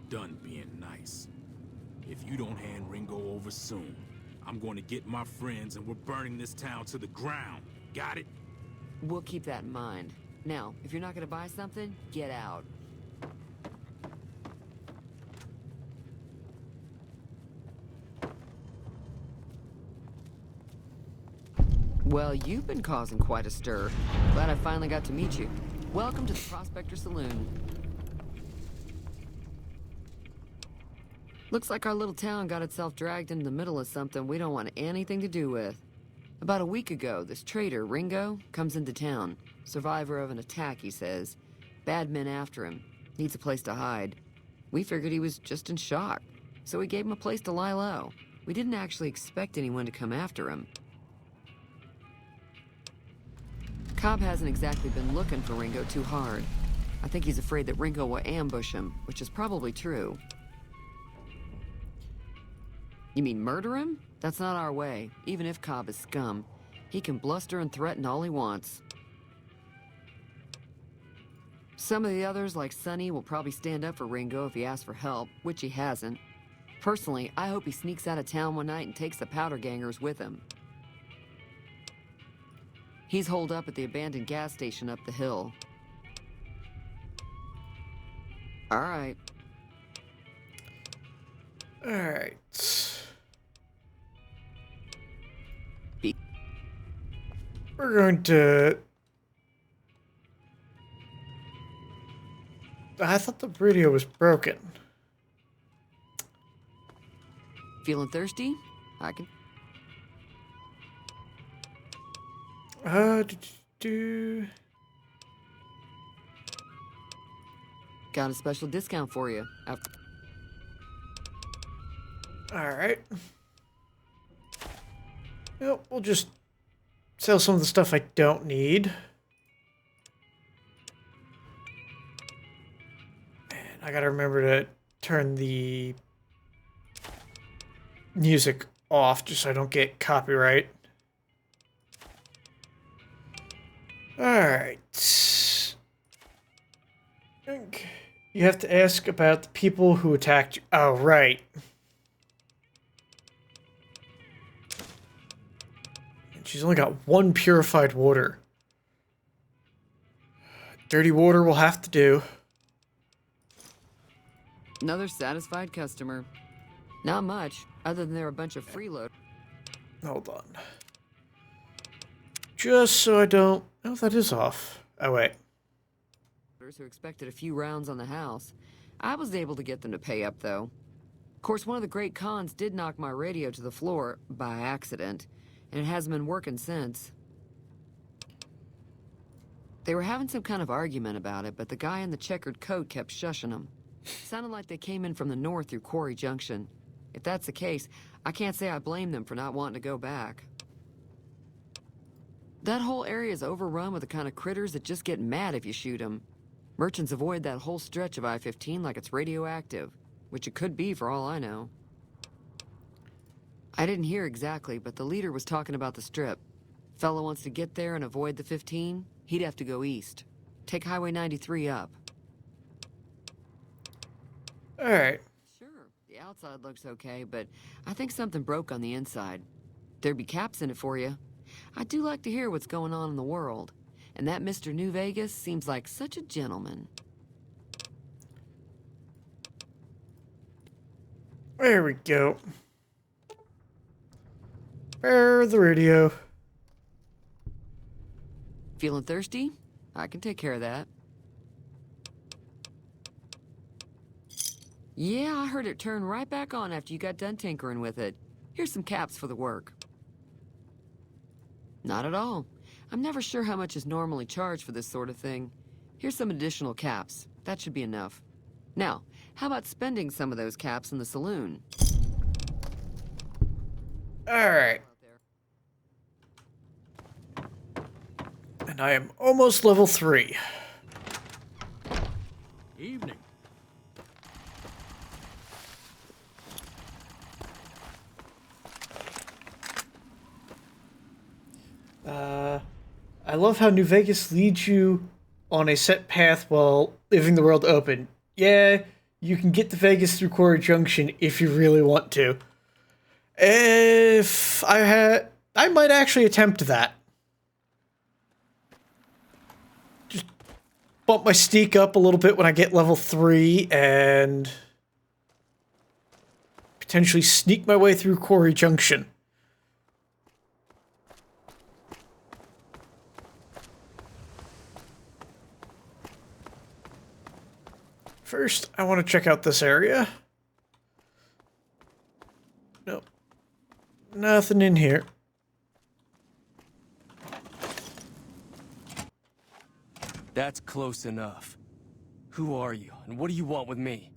done being nice. If you don't hand Ringo over soon, I'm going to get my friends and we're burning this town to the ground. Got it? We'll keep that in mind. Now, if you're not gonna buy something, get out. Well, you've been causing quite a stir. Glad I finally got to meet you. Welcome to the Prospector Saloon. Looks like our little town got itself dragged into the middle of something we don't want anything to do with. About a week ago, this traitor, Ringo, comes into town. Survivor of an attack, he says. Bad men after him. Needs a place to hide. We figured he was just in shock, so we gave him a place to lie low. We didn't actually expect anyone to come after him. Cobb hasn't exactly been looking for Ringo too hard. I think he's afraid that Ringo will ambush him, which is probably true. You mean murder him? That's not our way, even if Cobb is scum. He can bluster and threaten all he wants. Some of the others, like Sonny, will probably stand up for Ringo if he asks for help, which he hasn't. Personally, I hope he sneaks out of town one night and takes the powder gangers with him. He's holed up at the abandoned gas station up the hill. All right. All right. We're going to... I thought the radio was broken. Feeling thirsty? I can... Got a special discount for you. Alright. Well, we'll just sell some of the stuff I don't need. And I gotta remember to turn the music off just so I don't get copyright. Alright. You have to ask about the people who attacked you. Oh, right. And she's only got one purified water. Dirty water will have to do. Another satisfied customer. Not much, other than they're a bunch of freeloaders. Hold on. Just so I don't... Oh, that is off. Oh, wait. Who expected a few rounds on the house. I was able to get them to pay up, though. Of course, one of the great cons did knock my radio to the floor by accident, and it hasn't been working since. They were having some kind of argument about it, but the guy in the checkered coat kept shushing them. Sounded like they came in from the north through Quarry Junction. If that's the case, I can't say I blame them for not wanting to go back. That whole area is overrun with the kind of critters that just get mad if you shoot them. Merchants avoid that whole stretch of I-15 like it's radioactive, which it could be for all I know. I didn't hear exactly, but the leader was talking about the strip. Fellow wants to get there and avoid the 15, he'd have to go east. Take Highway 93 up. Alright. Sure, the outside looks okay, but I think something broke on the inside. There'd be caps in it for you. I do like to hear what's going on in the world. And that Mr. New Vegas seems like such a gentleman. There we go. Repair the radio. Feeling thirsty? I can take care of that. Yeah, I heard it turn right back on after you got done tinkering with it. Here's some caps for the work. Not at all. I'm never sure how much is normally charged for this sort of thing. Here's some additional caps. That should be enough. Now, how about spending some of those caps in the saloon? Alright. And I am almost level 3. Evening. I love how New Vegas leads you on a set path while leaving the world open. Yeah, You can get to Vegas through Quarry Junction if you really want to. If I had... I might actually attempt that. Just bump my sneak up a little bit when I get level 3 and potentially sneak my way through Quarry Junction. First, I want to check out this area. Nope. Nothing in here. That's close enough. Who are you, and what do you want with me?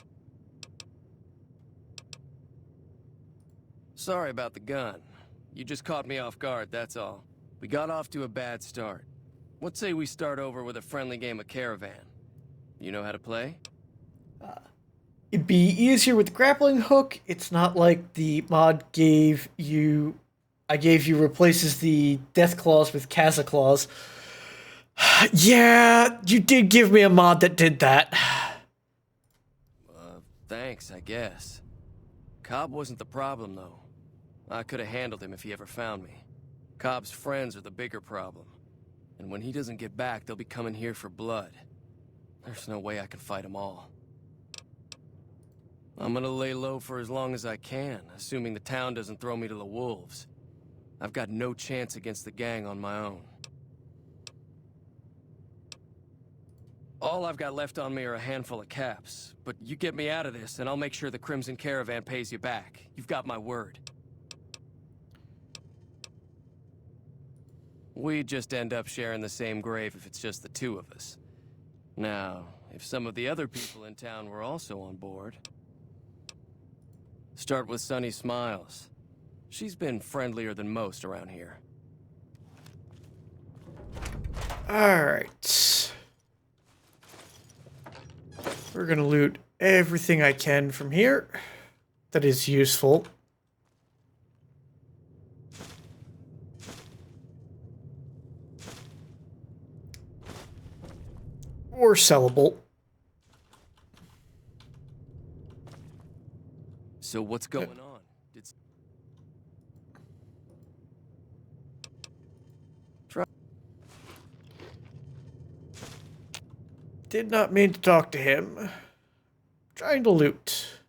Sorry about the gun. You just caught me off guard, that's all. We got off to a bad start. What say we start over with a friendly game of Caravan? You know how to play? It'd be easier with the Grappling Hook. It's not like the mod I gave you replaces the Death Claws with Kaza Claws. Yeah, you did give me a mod that did that. Thanks, I guess. Cobb wasn't the problem, though. I could have handled him if he ever found me. Cobb's friends are the bigger problem. And when he doesn't get back, they'll be coming here for blood. There's no way I can fight them all. I'm gonna lay low for as long as I can, assuming the town doesn't throw me to the wolves. I've got no chance against the gang on my own. All I've got left on me are a handful of caps, but you get me out of this, and I'll make sure the Crimson Caravan pays you back. You've got my word. We'd just end up sharing the same grave if it's just the two of us. Now, if some of the other people in town were also on board... Start with Sunny Smiles. She's been friendlier than most around here. Alright. We're gonna loot everything I can from here that is useful. Or sellable. So what's going on? Did not mean to talk to him. Trying to loot.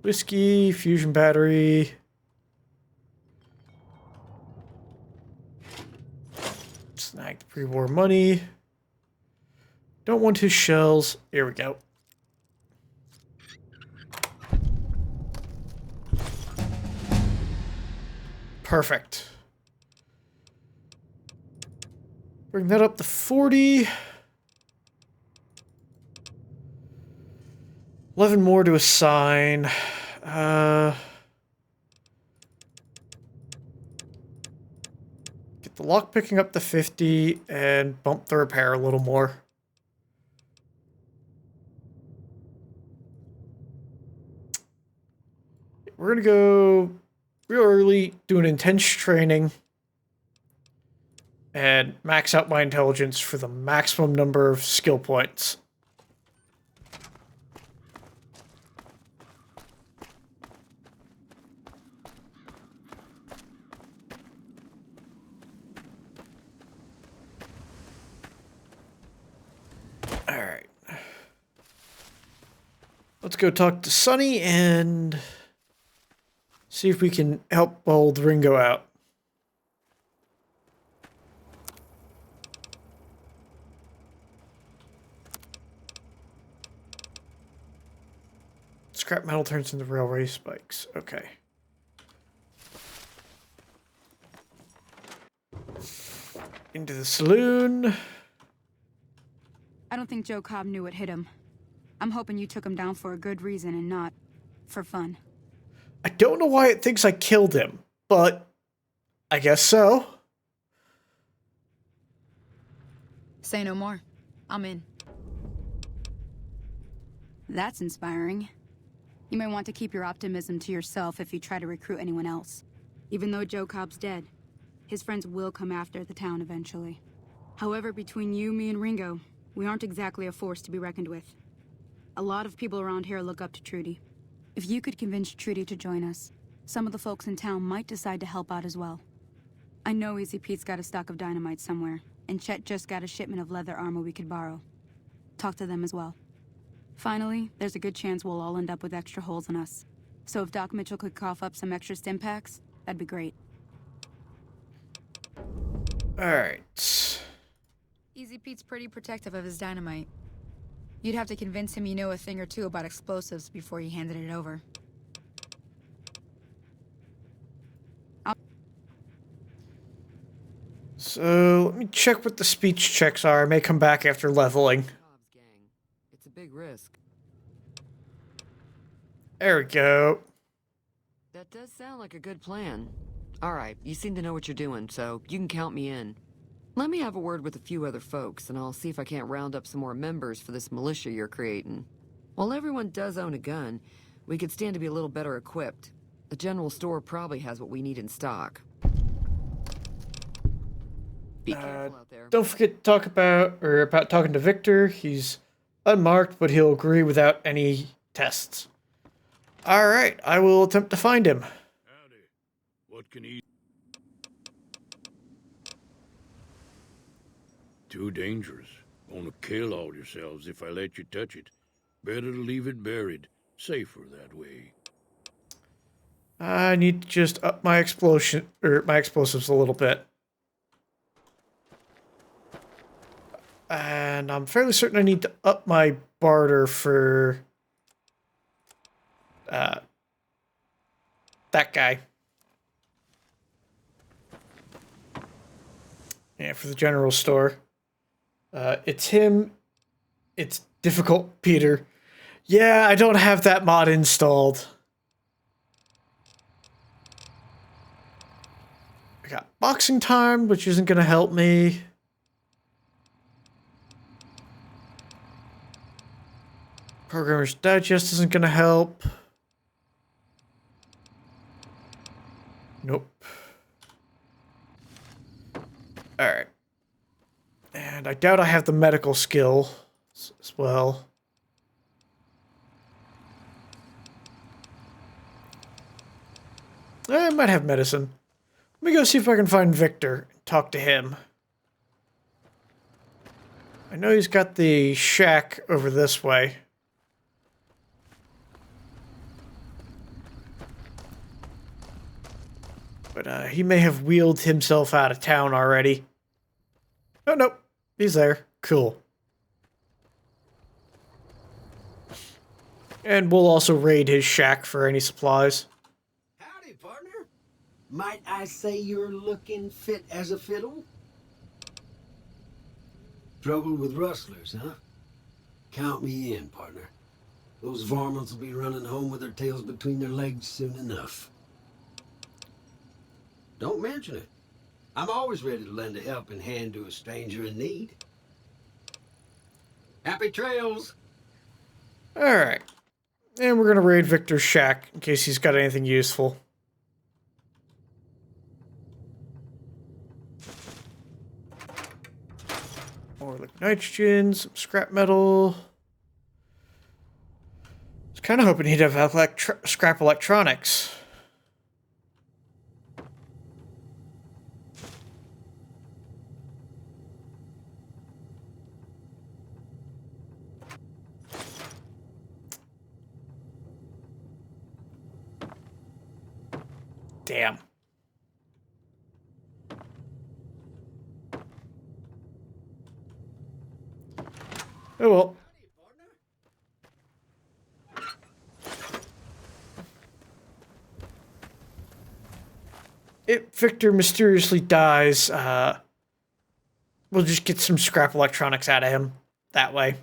Whiskey, fusion battery. Snagged pre-war money. Don't want his shells. Here we go. Perfect. Bring that up to 40. 11 more to assign. Get the lock picking up to 50 and bump the repair a little more. We're gonna go real early, do an intense training, and max out my intelligence for the maximum number of skill points. Alright. Let's go talk to Sunny and see if we can help old Ringo out. Scrap metal turns into railway spikes. Okay. Into the saloon. I don't think Joe Cobb knew what hit him. I'm hoping you took him down for a good reason and not for fun. I don't know why it thinks I killed him, but I guess so. Say no more. I'm in. That's inspiring. You may want to keep your optimism to yourself if you try to recruit anyone else. Even though Joe Cobb's dead, his friends will come after the town eventually. However, between you, me, and Ringo, we aren't exactly a force to be reckoned with. A lot of people around here look up to Trudy. If you could convince Trudy to join us, some of the folks in town might decide to help out as well. I know Easy Pete's got a stock of dynamite somewhere, and Chet just got a shipment of leather armor we could borrow. Talk to them as well. Finally, there's a good chance we'll all end up with extra holes in us. So if Doc Mitchell could cough up some extra stim packs, that'd be great. Alright. Easy Pete's pretty protective of his dynamite. You'd have to convince him you know a thing or two about explosives before you handed it over. So, let me check what the speech checks are. I may come back after leveling. Cobb's gang. It's a big risk. There we go. That does sound like a good plan. All right, you seem to know what you're doing, so you can count me in. Let me have a word with a few other folks, and I'll see if I can't round up some more members for this militia you're creating. While everyone does own a gun, we could stand to be a little better equipped. The general store probably has what we need in stock. Be careful out there. Don't forget to talk about talking to Victor. He's unmarked, but he'll agree without any tests. Alright, I will attempt to find him. Howdy. What can he... Too dangerous. Gonna kill all yourselves if I let you touch it. Better to leave it buried. Safer that way. I need to just up my explosives a little bit. And I'm fairly certain I need to up my barter for that guy. Yeah, for the general store. It's him. It's difficult, Peter. Yeah, I don't have that mod installed. I got boxing time, which isn't going to help me. Programmer's Digest isn't going to help. Nope. Alright. And I doubt I have the medical skill as well. I might have medicine. Let me go see if I can find Victor and talk to him. I know he's got the shack over this way. But he may have wheeled himself out of town already. Oh, nope. He's there. Cool. And we'll also raid his shack for any supplies. Howdy, partner. Might I say you're looking fit as a fiddle? Trouble with rustlers, huh? Count me in, partner. Those varmints will be running home with their tails between their legs soon enough. Don't mention it. I'm always ready to lend a helping hand to a stranger in need. Happy trails! Alright. And we're going to raid Victor's shack in case he's got anything useful. More liquid nitrogen, some scrap metal. I was kind of hoping he'd have scrap electronics. Damn. Oh well. If Victor mysteriously dies, we'll just get some scrap electronics out of him that way.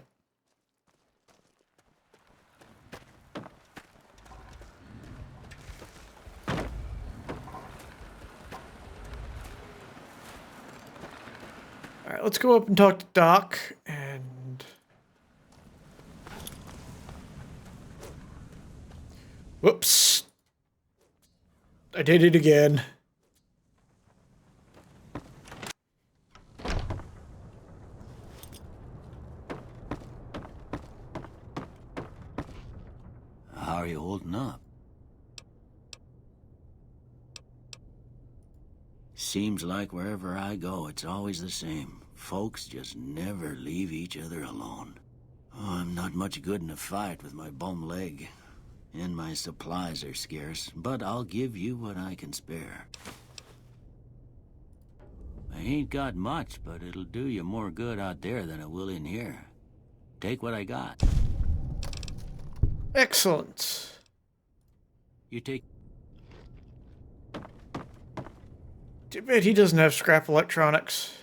Alright, let's go up and talk to Doc, and... Whoops. I did it again. are you holding up? Seems like wherever I go, it's always the same. Folks just never leave each other alone. Oh, I'm not much good in a fight with my bum leg. And my supplies are scarce, but I'll give you what I can spare. I ain't got much, but it'll do you more good out there than it will in here. Take what I got. Excellent. You take... Too bad he doesn't have scrap electronics.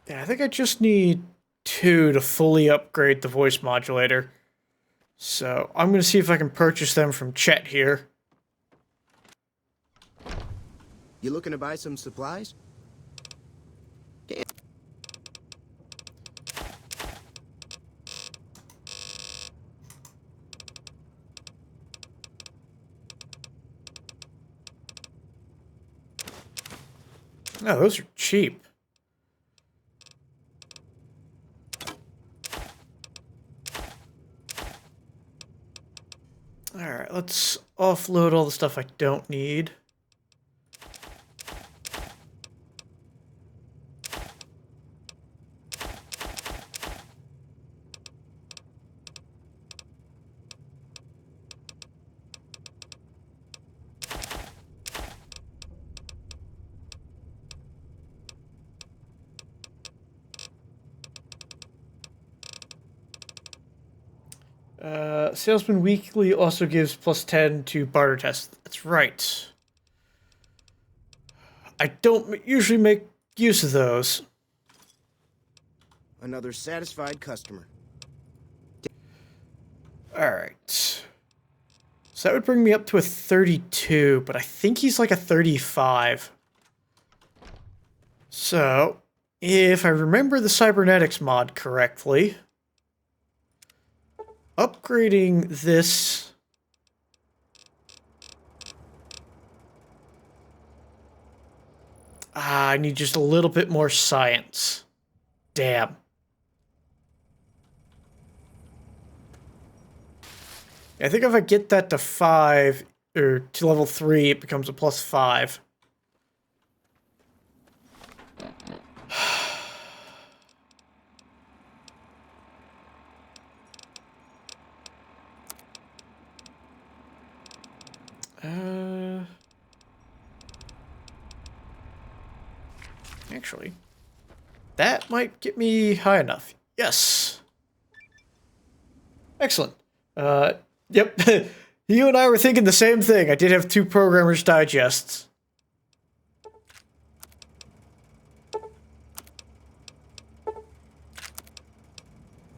Yeah, I think I just need 2 to fully upgrade the voice modulator. So I'm going to see if I can purchase them from Chet here. You looking to buy some supplies? No, those are cheap. Alright, let's offload all the stuff I don't need. Salesman Weekly also gives +10 to barter tests. That's right. I don't usually make use of those. Another satisfied customer. Alright. So that would bring me up to a 32, but I think he's like a 35. So, if I remember the cybernetics mod correctly, upgrading this... I need just a little bit more science. Damn. I think if I get that to 5, or to level 3, it becomes a +5. Actually, that might get me high enough. Yes. Excellent. Yep. You and I were thinking the same thing. I did have 2 Programmer's Digests.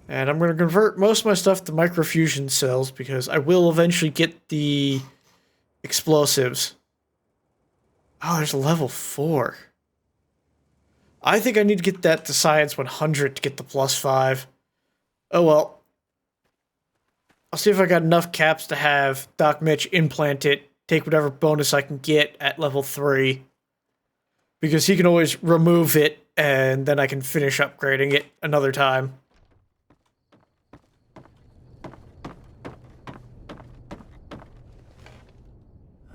And I'm going to convert most of my stuff to microfusion cells because I will eventually get the explosives. Oh, there's a level 4. I think I need to get that to Science 100 to get the +5. Oh well. I'll see if I got enough caps to have Doc Mitch implant it, take whatever bonus I can get at level 3. Because he can always remove it, and then I can finish upgrading it another time.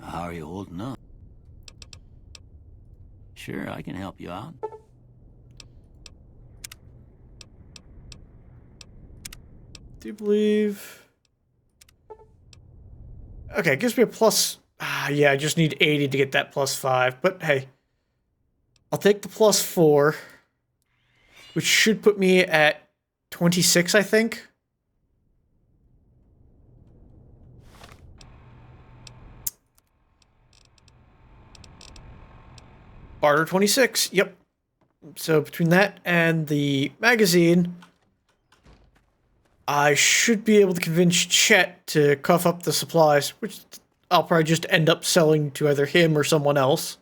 How are you holding up? Sure, I can help you out. Do you believe... Okay, it gives me a plus... yeah, I just need 80 to get that +5. But hey, I'll take the +4, which should put me at 26, I think. Barter 26, yep. So between that and the magazine, I should be able to convince Chet to cough up the supplies, which I'll probably just end up selling to either him or someone else.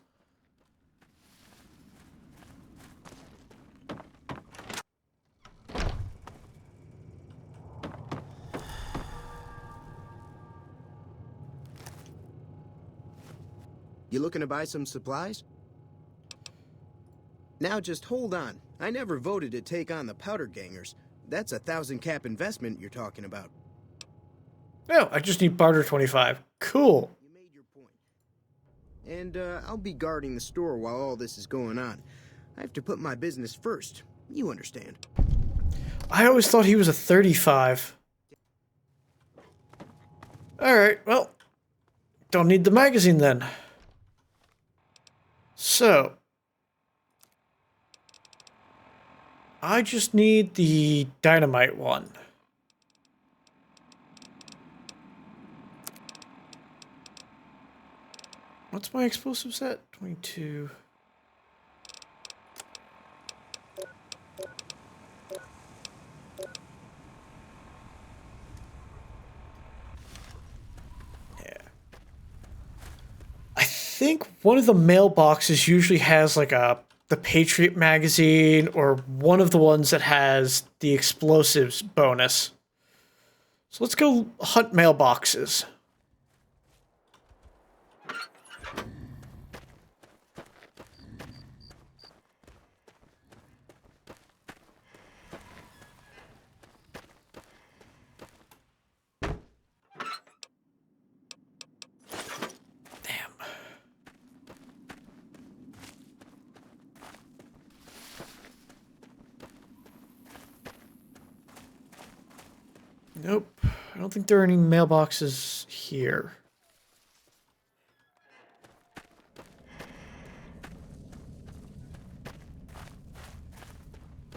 You looking to buy some supplies? Now just hold on. I never voted to take on the powder gangers, That's a 1,000 cap investment you're talking about. No, I just need barter 25. Cool. You made your point. And I'll be guarding the store while all this is going on. I have to put my business first. You understand. I always thought he was a 35. Alright, well, don't need the magazine then. So, I just need the dynamite one. What's my explosive set? 22. I think one of the mailboxes usually has like the Patriot magazine or one of the ones that has the explosives bonus. So let's go hunt mailboxes. Nope. I don't think there are any mailboxes here.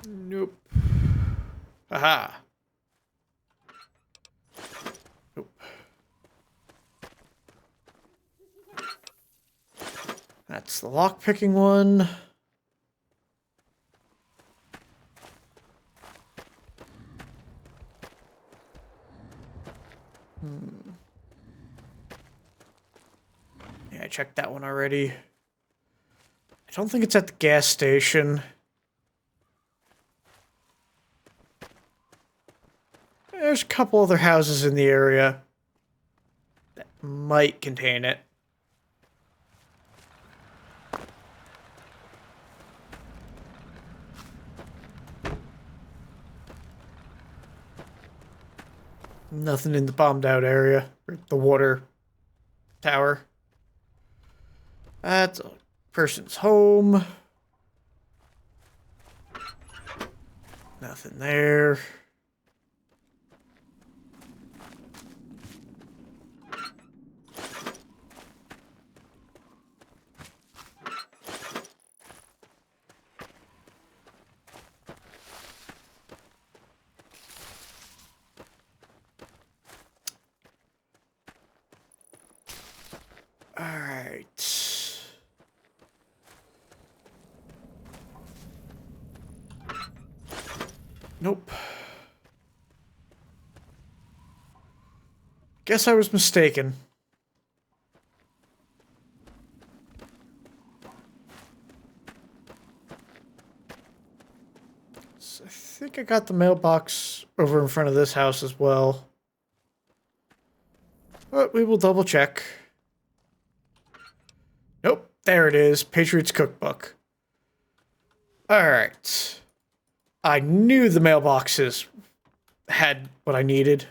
Nope. Aha. Nope. That's the lockpicking one. Yeah, I checked that one already. I don't think it's at the gas station. There's a couple other houses in the area that might contain it. Nothing in the bombed out area, or the water tower. That's a person's home. Nothing there. Alright. Nope. Guess I was mistaken. So I think I got the mailbox over in front of this house as well. But we will double check. Nope, there it is. Patriot's Cookbook. Alright. I knew the mailboxes had what I needed.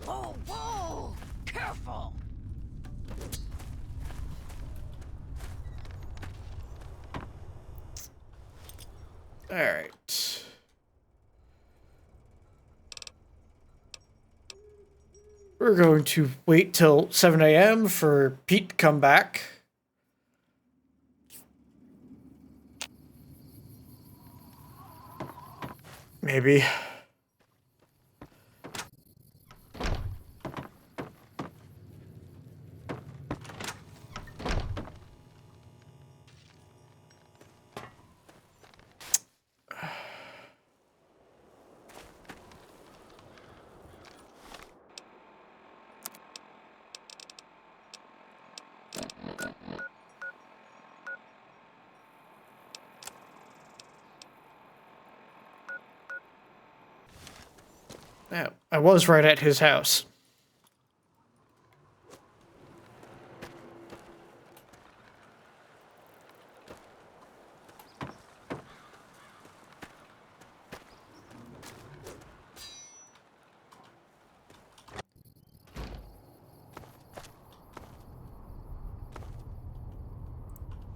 Whoa, whoa! Careful! Alright. We're going to wait till 7 a.m. for Pete to come back. Maybe. Yeah, I was right at his house.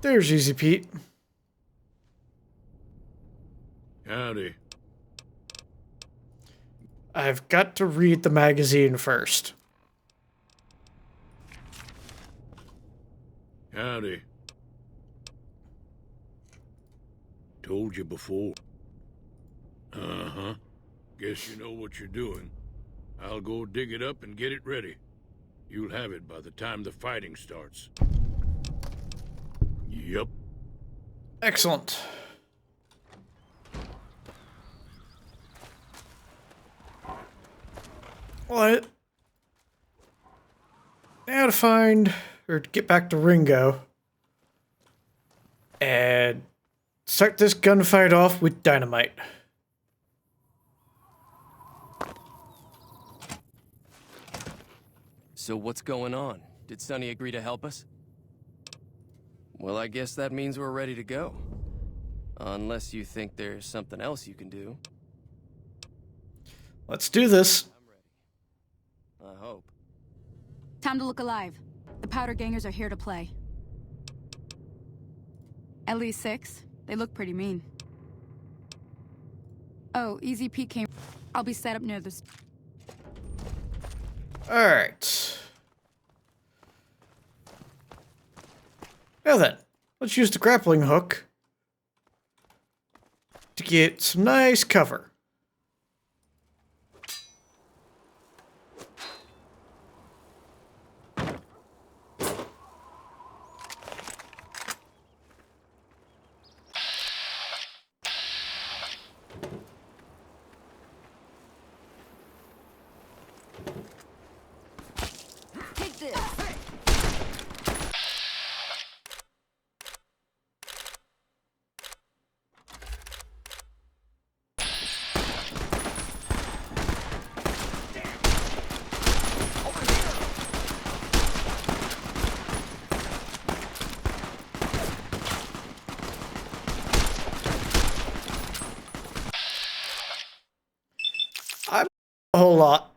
There's Easy Pete. Howdy. I've got to read the magazine first. Howdy. Told you before. Uh-huh. Guess you know what you're doing. I'll go dig it up and get it ready. You'll have it by the time the fighting starts. Yup. Excellent. What? Now to find, or to get back to Ringo. And start this gunfight off with dynamite. So what's going on? Did Sonny agree to help us? Well, I guess that means we're ready to go. Unless you think there's something else you can do. Let's do this. I'm ready. I hope. Time to look alive. The powder gangers are here to play. At least 6. They look pretty mean. Oh, Easy Pete came. I'll be set up near this. Alright. Now then, let's use the grappling hook to get some nice cover. Take this. A whole lot.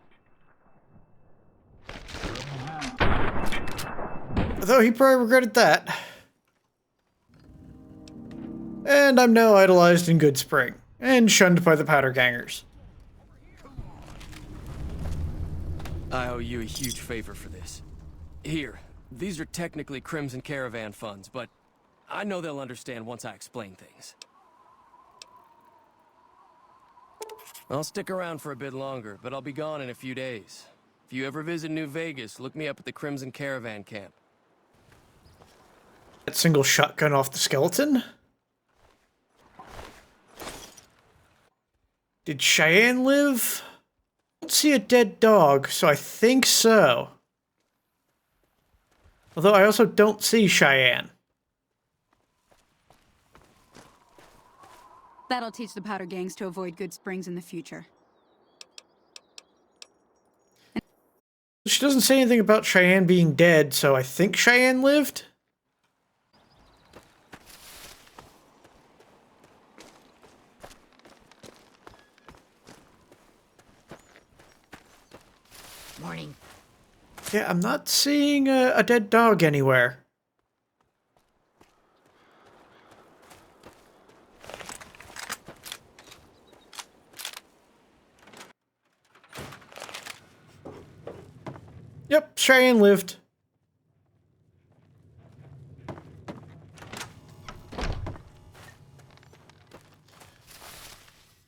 Though he probably regretted that. And I'm now idolized in Good Spring, and shunned by the powder gangers. I owe you a huge favor for this. Here, these are technically Crimson Caravan funds, but I know they'll understand once I explain things. I'll stick around for a bit longer, but I'll be gone in a few days. If you ever visit New Vegas, look me up at the Crimson Caravan camp. That single shotgun off the skeleton? Did Cheyenne live? I don't see a dead dog, so I think so. Although I also don't see Cheyenne. That'll teach the powder gangs to avoid Good Springs in the future. She doesn't say anything about Cheyenne being dead, so I think Cheyenne lived? Morning. Yeah, I'm not seeing a dead dog anywhere. Yep, Cheyenne lived.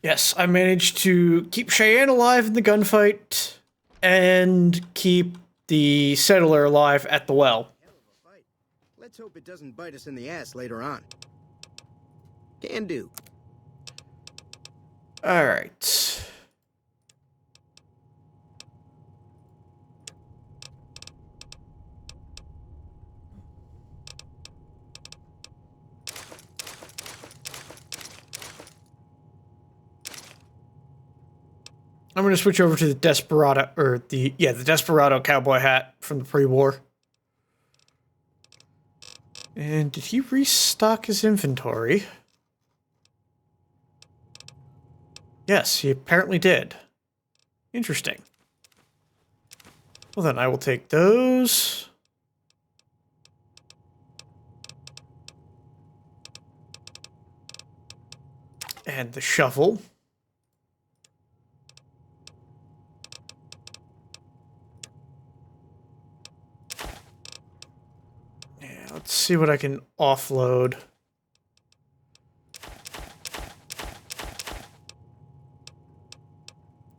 Yes, I managed to keep Cheyenne alive in the gunfight and keep the settler alive at the well. Hell of a fight. Let's hope it doesn't bite us in the ass later on. Can do. Alright. I'm going to switch over to the Desperado, or the Desperado cowboy hat from the pre-war. And did he restock his inventory? Yes, he apparently did. Interesting. Well then, I will take those. And the shovel. Yeah, let's see what I can offload.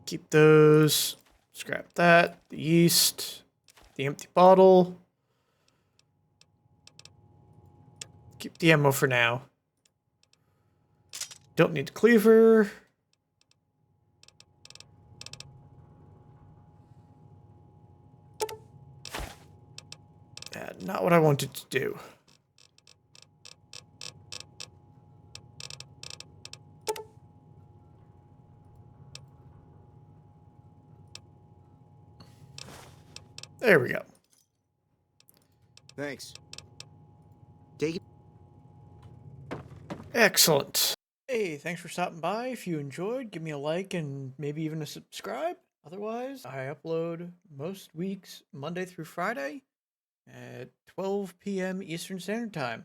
Keep those. Scrap that. The yeast. The empty bottle. Keep the ammo for now. Don't need the cleaver. Yeah, not what I wanted to do. There we go. Thanks. Take it. Excellent. Hey, thanks for stopping by. If you enjoyed, give me a like and maybe even a subscribe. Otherwise, I upload most weeks, Monday through Friday, at 12 p.m. Eastern Standard Time.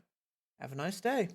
Have a nice day.